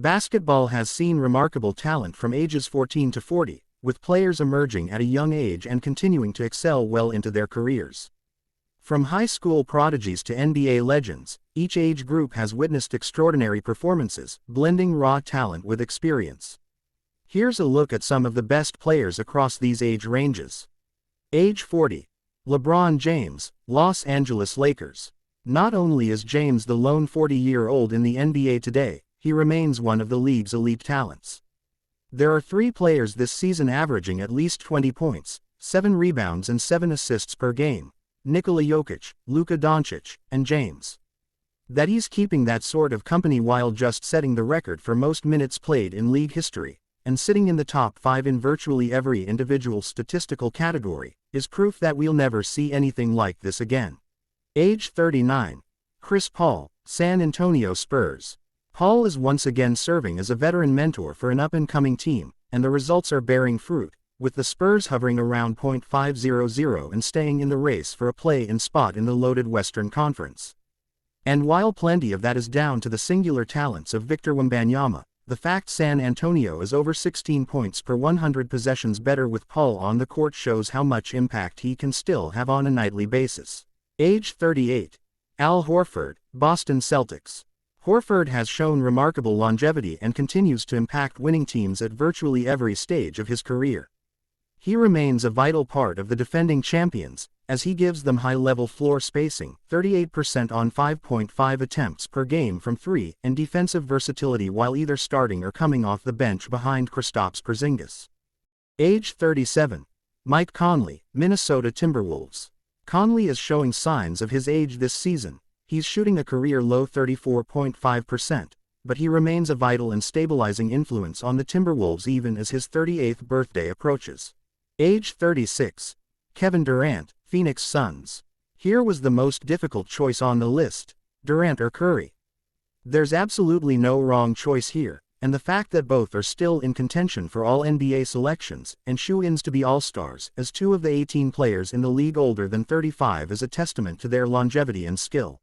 Basketball has seen remarkable talent from ages 14 to 40, with players emerging at a young age and continuing to excel well into their careers. From high school prodigies to NBA legends, each age group has witnessed extraordinary performances, blending raw talent with experience. Here's a look at some of the best players across these age ranges. Age 40. LeBron James, Los Angeles Lakers. Not only is James the lone 40-year-old in the NBA today, he remains one of the league's elite talents. There are 3 players this season averaging at least 20 points, 7 rebounds and 7 assists per game: Nikola Jokic, Luka Doncic, and James. That he's keeping that sort of company while just setting the record for most minutes played in league history, and sitting in the top 5 in virtually every individual statistical category, is proof that we'll never see anything like this again. Age 39. Chris Paul, San Antonio Spurs. Paul is once again serving as a veteran mentor for an up-and-coming team, and the results are bearing fruit, with the Spurs hovering around .500 and staying in the race for a play-in spot in the loaded Western Conference. And while plenty of that is down to the singular talents of Victor Wembanyama, the fact San Antonio is over 16 points per 100 possessions better with Paul on the court shows how much impact he can still have on a nightly basis. Age 38. Al Horford, Boston Celtics. Horford has shown remarkable longevity and continues to impact winning teams at virtually every stage of his career. He remains a vital part of the defending champions, as he gives them high-level floor spacing, 38% on 5.5 attempts per game from 3, and defensive versatility while either starting or coming off the bench behind Kristaps Porzingis. Age 37. Mike Conley, Minnesota Timberwolves. Conley is showing signs of his age this season. He's shooting a career-low 34.5%, but he remains a vital and stabilizing influence on the Timberwolves even as his 38th birthday approaches. Age 36. Kevin Durant, Phoenix Suns. Here was the most difficult choice on the list: Durant or Curry. There's absolutely no wrong choice here, and the fact that both are still in contention for all NBA selections and shoe-ins to be All-Stars as 2 of the 18 players in the league older than 35 is a testament to their longevity and skill.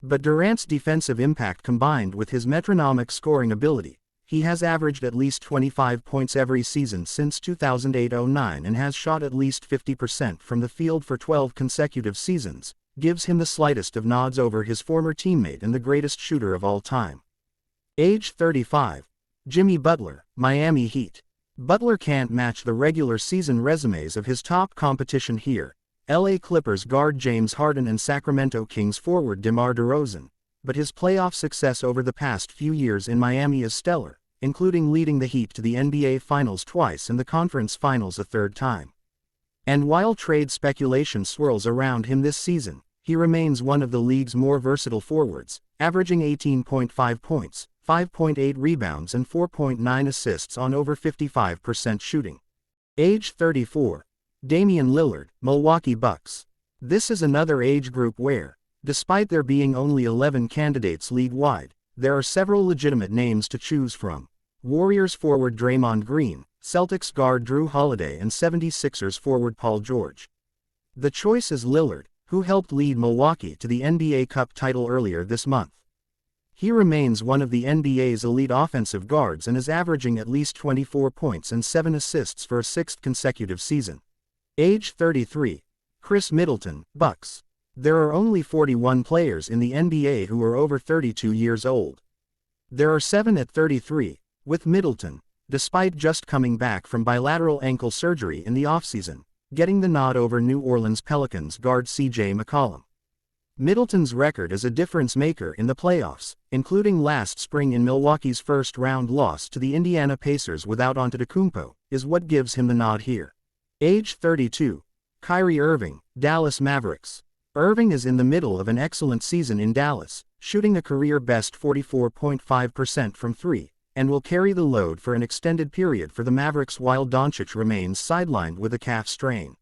But Durant's defensive impact combined with his metronomic scoring ability, he has averaged at least 25 points every season since 2008-09 and has shot at least 50% from the field for 12 consecutive seasons, gives him the slightest of nods over his former teammate and the greatest shooter of all time. Age 35. Jimmy Butler, Miami Heat. Butler can't match the regular season resumes of his top competition here, LA Clippers guard James Harden and Sacramento Kings forward DeMar DeRozan, but his playoff success over the past few years in Miami is stellar, including leading the Heat to the NBA Finals twice and the Conference Finals a 3rd time. And while trade speculation swirls around him this season, he remains one of the league's more versatile forwards, averaging 18.5 points, 5.8 rebounds and 4.9 assists on over 55% shooting. Age 34. Damian Lillard, Milwaukee Bucks. This is another age group where, despite there being only 11 candidates league-wide, there are several legitimate names to choose from. Warriors forward Draymond Green, Celtics guard Drew Holiday and 76ers forward Paul George. The choice is Lillard, who helped lead Milwaukee to the NBA Cup title earlier this month. He remains one of the NBA's elite offensive guards and is averaging at least 24 points and 7 assists for a 6th consecutive season. Age 33. Chris Middleton, Bucks. There are only 41 players in the NBA who are over 32 years old. There are 7 at 33, with Middleton, despite just coming back from bilateral ankle surgery in the offseason, getting the nod over New Orleans Pelicans guard CJ McCollum. Middleton's record as a difference-maker in the playoffs, including last spring in Milwaukee's first-round loss to the Indiana Pacers without Antetokounmpo, is what gives him the nod here. Age 32. Kyrie Irving, Dallas Mavericks. Irving is in the middle of an excellent season in Dallas, shooting a career-best 44.5% from 3, and will carry the load for an extended period for the Mavericks while Doncic remains sidelined with a calf strain.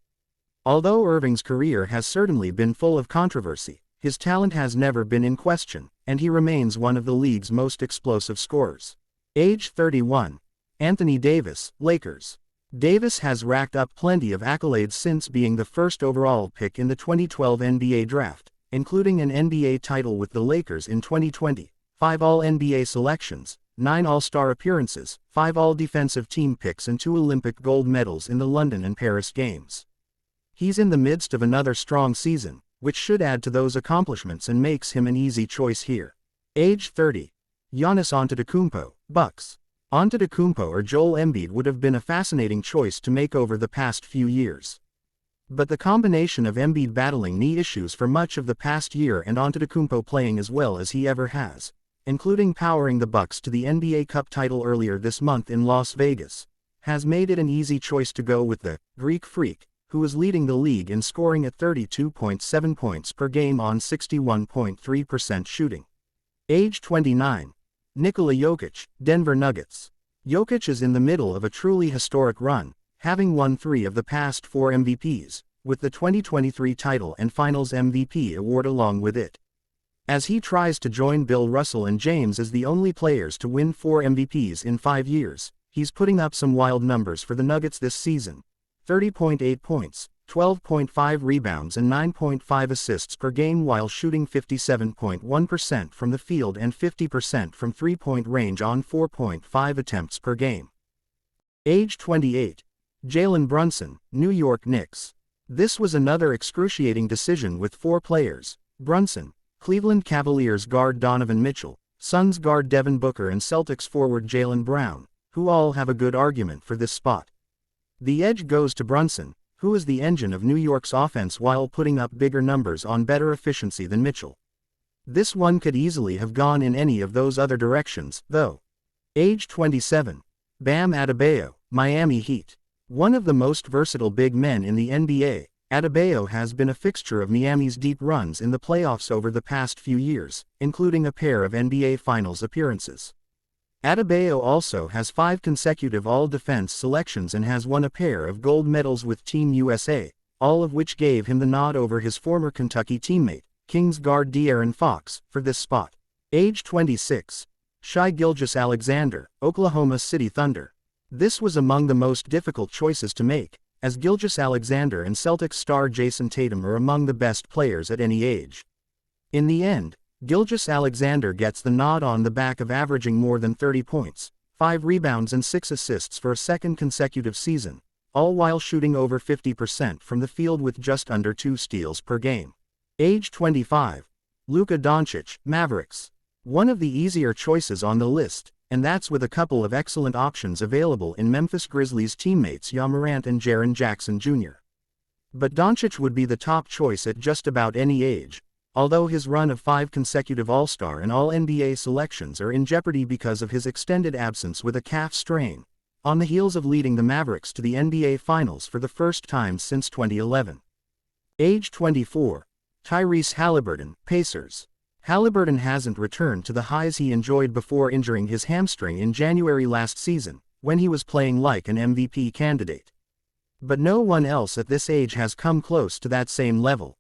Although Irving's career has certainly been full of controversy, his talent has never been in question, and he remains one of the league's most explosive scorers. Age 31. Anthony Davis, Lakers. Davis has racked up plenty of accolades since being the first overall pick in the 2012 NBA Draft, including an NBA title with the Lakers in 2020, 5 All-NBA selections, 9 All-Star appearances, 5 All-Defensive Team picks and 2 Olympic gold medals in the London and Paris Games. He's in the midst of another strong season, which should add to those accomplishments and makes him an easy choice here. Age 30. Giannis Antetokounmpo, Bucks. Antetokounmpo or Joel Embiid would have been a fascinating choice to make over the past few years. But the combination of Embiid battling knee issues for much of the past year and Antetokounmpo playing as well as he ever has, including powering the Bucks to the NBA Cup title earlier this month in Las Vegas, has made it an easy choice to go with the Greek Freak, who is leading the league in scoring at 32.7 points per game on 61.3% shooting. Age 29. Nikola Jokic, Denver Nuggets. Jokic is in the middle of a truly historic run, having won 3 of the past 4 MVPs, with the 2023 title and Finals MVP award along with it. As he tries to join Bill Russell and James as the only players to win 4 MVPs in 5 years, he's putting up some wild numbers for the Nuggets this season. 30.8 points, 12.5 rebounds and 9.5 assists per game while shooting 57.1% from the field and 50% from three-point range on 4.5 attempts per game. Age 28. Jalen Brunson, New York Knicks. This was another excruciating decision with 4 players: Brunson, Cleveland Cavaliers guard Donovan Mitchell, Suns guard Devin Booker and Celtics forward Jaylen Brown, who all have a good argument for this spot. The edge goes to Brunson, who is the engine of New York's offense while putting up bigger numbers on better efficiency than Mitchell. This one could easily have gone in any of those other directions, though. Age 27. Bam Adebayo, Miami Heat. One of the most versatile big men in the NBA, Adebayo has been a fixture of Miami's deep runs in the playoffs over the past few years, including a pair of NBA Finals appearances. Adebayo also has 5 consecutive All-Defense selections and has won a pair of gold medals with Team USA, all of which gave him the nod over his former Kentucky teammate, Kings guard De'Aaron Fox, for this spot. Age 26. Shai Gilgeous-Alexander, Oklahoma City Thunder. This was among the most difficult choices to make, as Gilgeous-Alexander and Celtics star Jason Tatum are among the best players at any age. In the end, Gilgeous-Alexander gets the nod on the back of averaging more than 30 points, 5 rebounds and 6 assists for a second consecutive season, all while shooting over 50% from the field with just under 2 steals per game. Age 25. Luka Doncic, Mavericks. One of the easier choices on the list, and that's with a couple of excellent options available in Memphis Grizzlies teammates Ja Morant and Jaren Jackson Jr. But Doncic would be the top choice at just about any age, although his run of 5 consecutive All-Star and All-NBA selections are in jeopardy because of his extended absence with a calf strain, on the heels of leading the Mavericks to the NBA Finals for the first time since 2011. Age 24. Tyrese Haliburton, Pacers. Haliburton hasn't returned to the highs he enjoyed before injuring his hamstring in January last season, when he was playing like an MVP candidate. But no one else at this age has come close to that same level.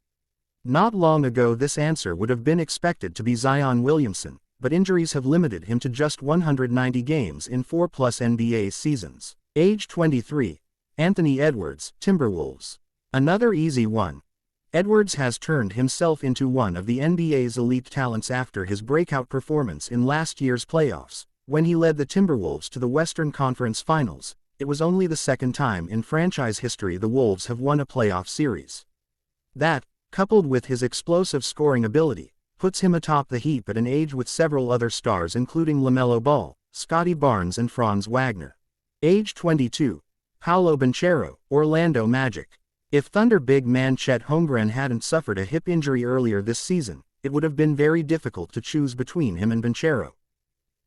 Not long ago this answer would have been expected to be Zion Williamson, but injuries have limited him to just 190 games in 4+ NBA seasons. Age 23. Anthony Edwards, Timberwolves. Another easy one. Edwards has turned himself into one of the NBA's elite talents after his breakout performance in last year's playoffs, when he led the Timberwolves to the Western Conference Finals. It was only the second time in franchise history the Wolves have won a playoff series. That, coupled with his explosive scoring ability, puts him atop the heap at an age with several other stars including LaMelo Ball, Scotty Barnes and Franz Wagner. Age 22. Paolo Banchero, Orlando Magic. If Thunder big man Chet Holmgren hadn't suffered a hip injury earlier this season, it would have been very difficult to choose between him and Banchero.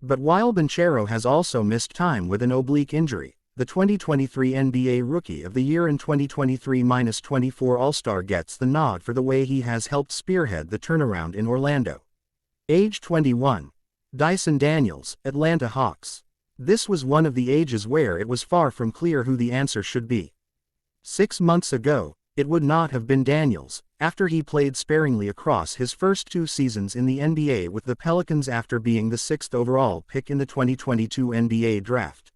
But while Banchero has also missed time with an oblique injury, the 2023 NBA Rookie of the Year and 2023-24 All-Star gets the nod for the way he has helped spearhead the turnaround in Orlando. Age 21. Dyson Daniels, Atlanta Hawks. This was one of the ages where it was far from clear who the answer should be. 6 months ago, it would not have been Daniels, after he played sparingly across his first 2 seasons in the NBA with the Pelicans after being the 6th overall pick in the 2022 NBA Draft.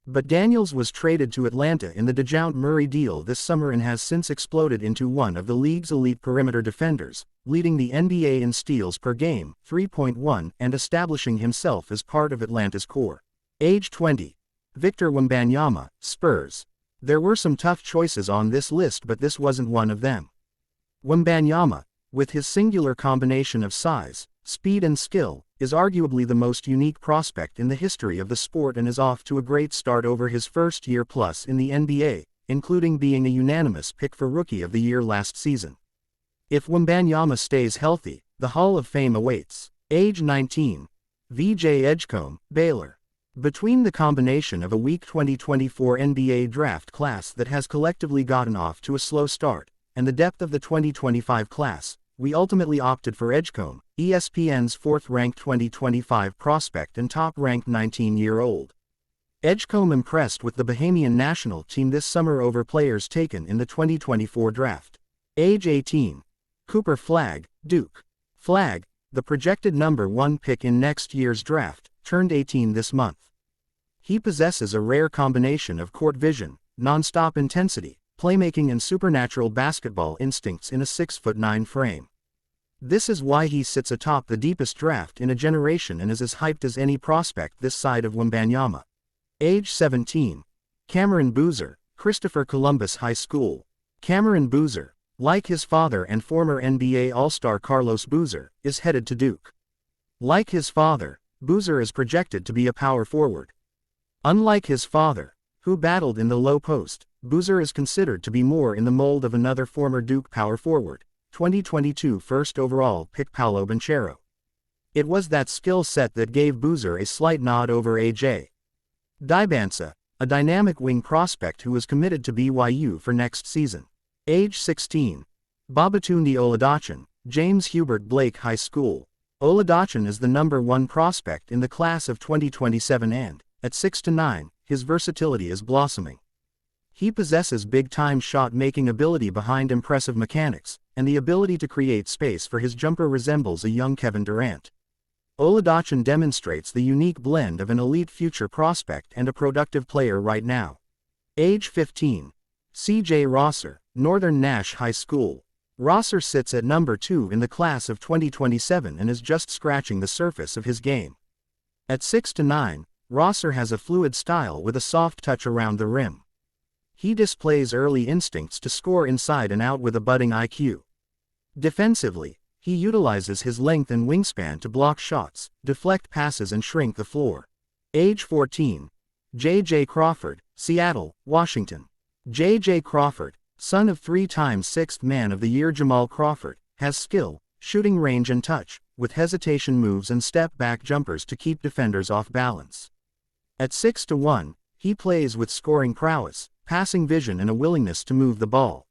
But Daniels was traded to Atlanta in the DeJounte Murray deal this summer and has since exploded into one of the league's elite perimeter defenders, leading the NBA in steals per game, 3.1, and establishing himself as part of Atlanta's core. Age 20. Victor Wembanyama, Spurs. There were some tough choices on this list, but this wasn't one of them. Wembanyama, with his singular combination of size, speed and skill, is arguably the most unique prospect in the history of the sport and is off to a great start over his first year plus in the NBA, including being a unanimous pick for Rookie of the Year last season. If Wembanyama stays healthy, the Hall of Fame awaits. Age 19. VJ Edgecombe, Baylor. Between the combination of a weak 2024 NBA draft class that has collectively gotten off to a slow start, and the depth of the 2025 class, we ultimately opted for Edgecombe, ESPN's fourth-ranked 2025 prospect and top-ranked 19-year-old. Edgecombe impressed with the Bahamian national team this summer over players taken in the 2024 draft. Age 18. Cooper Flagg, Duke. Flagg, the projected number 1 pick in next year's draft, turned 18 this month. He possesses a rare combination of court vision, non-stop intensity, playmaking and supernatural basketball instincts in a 6'9" frame. This is why he sits atop the deepest draft in a generation and is as hyped as any prospect this side of Wembanyama. Age 17. Cameron Boozer, Christopher Columbus High School. Cameron Boozer, like his father and former NBA All-Star Carlos Boozer, is headed to Duke. Like his father, Boozer is projected to be a power forward. Unlike his father, who battled in the low post, Boozer is considered to be more in the mold of another former Duke power forward, 2022 first overall pick Paolo Banchero. It was that skill set that gave Boozer a slight nod over A.J. Dibansa, a dynamic wing prospect who is committed to BYU for next season. Age 16. Babatunde Oladachen, James Hubert Blake High School. Oladachen is the number 1 prospect in the class of 2027 and, at 6'9", his versatility is blossoming. He possesses big-time shot-making ability behind impressive mechanics, and the ability to create space for his jumper resembles a young Kevin Durant. Oladachen demonstrates the unique blend of an elite future prospect and a productive player right now. Age 15. C.J. Rosser, Northern Nash High School. Rosser sits at number 2 in the class of 2027 and is just scratching the surface of his game. At 6'9", Rosser has a fluid style with a soft touch around the rim. He displays early instincts to score inside and out with a budding IQ. Defensively, he utilizes his length and wingspan to block shots, deflect passes and shrink the floor. Age 14. J.J. Crawford, Seattle, Washington. J.J. Crawford, son of 3-time Sixth Man of the Year Jamal Crawford, has skill, shooting range and touch, with hesitation moves and step-back jumpers to keep defenders off balance. At 6'1", he plays with scoring prowess, passing vision and a willingness to move the ball.